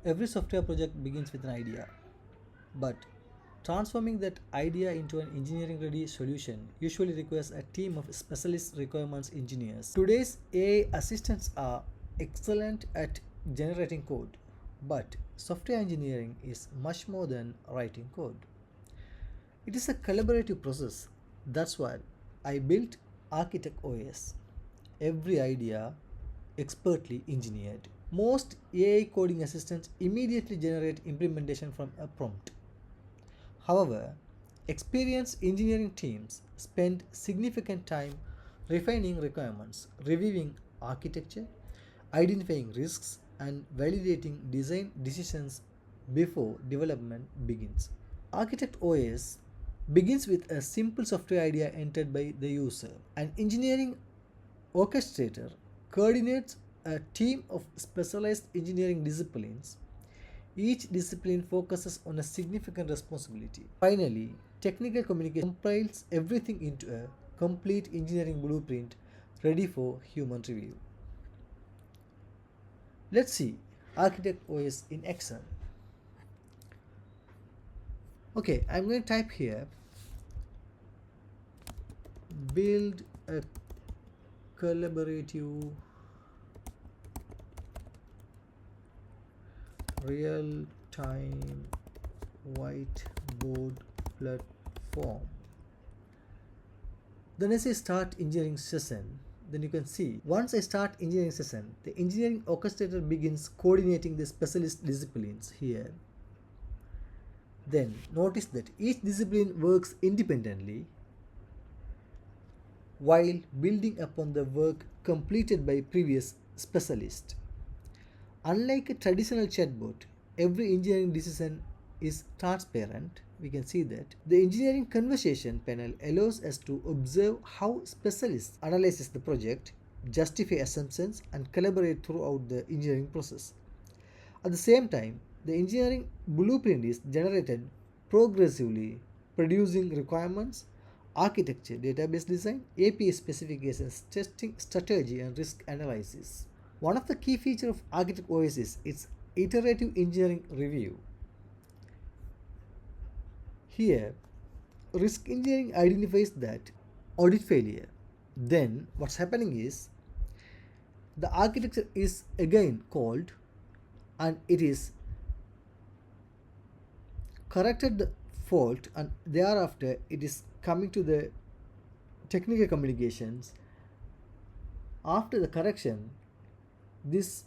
Every software project begins with an idea, but transforming that idea into an engineering ready solution usually requires a team of specialist requirements engineers. Today's AI assistants are excellent at generating code, but software engineering is much more than writing code. It is a collaborative process. That's why I built ArchitectOS. Every idea expertly engineered. Most AI coding assistants immediately generate implementation from a prompt. However, experienced engineering teams spend significant time refining requirements, reviewing architecture, identifying risks, and validating design decisions before development begins. Architect OS begins with a simple software idea entered by the user. An engineering orchestrator coordinates a team of specialized engineering disciplines. Each discipline focuses on a significant responsibility. Finally, technical communication compiles everything into a complete engineering blueprint ready for human review. Let's see Architect OS in action. Okay, I'm going to type here build a collaborative real-time whiteboard platform. Then as I start engineering session, then you can see once I start engineering session, the engineering orchestrator begins coordinating the specialist disciplines here. Then notice that each discipline works independently while building upon the work completed by previous specialist. Unlike a traditional chatbot, every engineering decision is transparent. We can see that the engineering conversation panel allows us to observe how specialists analyze the project, justify assumptions, and collaborate throughout the engineering process. At the same time, the engineering blueprint is generated progressively, producing requirements, architecture, database design, API specifications, testing strategy, and risk analysis. One of the key features of ArchitectOS is its iterative engineering review. Here, risk engineering identifies that audit failure. Then, what's happening is the architecture is again called and it is corrected the fault, and thereafter it is coming to the technical communications. After the correction, this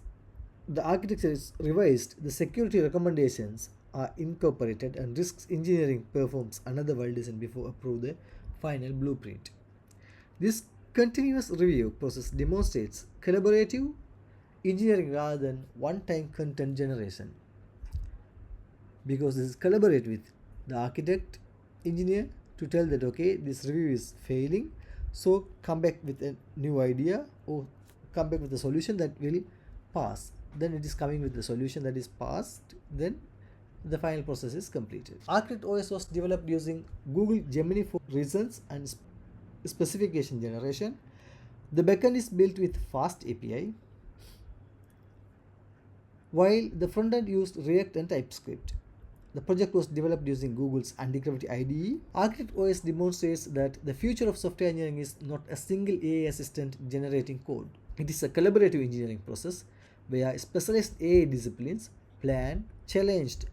the architecture is revised, the security recommendations are incorporated, and risks engineering performs another validation before approve the final blueprint. This continuous review process demonstrates collaborative engineering rather than one-time content generation, because this is collaborate with the architect engineer to tell that okay, this review is failing, so come back with a new idea or come back with a solution that will pass. Then it is coming with the solution that is passed, then the final process is completed. ArchitectOS was developed using Google Gemini for results and specification generation. The backend is built with FastAPI, while the frontend used React and TypeScript. The project was developed using Google's Anti-Gravity IDE. ArchitectOS demonstrates that the future of software engineering is not a single AI assistant generating code. It is a collaborative engineering process where specialized AI disciplines plan, challenged,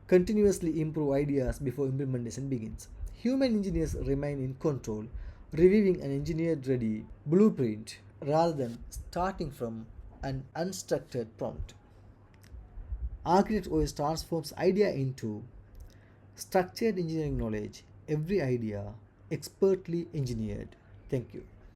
continuously improve ideas before implementation begins. Human engineers remain in control, reviewing an engineered ready blueprint rather than starting from an unstructured prompt. ArchitectOS transforms idea into structured engineering knowledge, every idea expertly engineered. Thank you.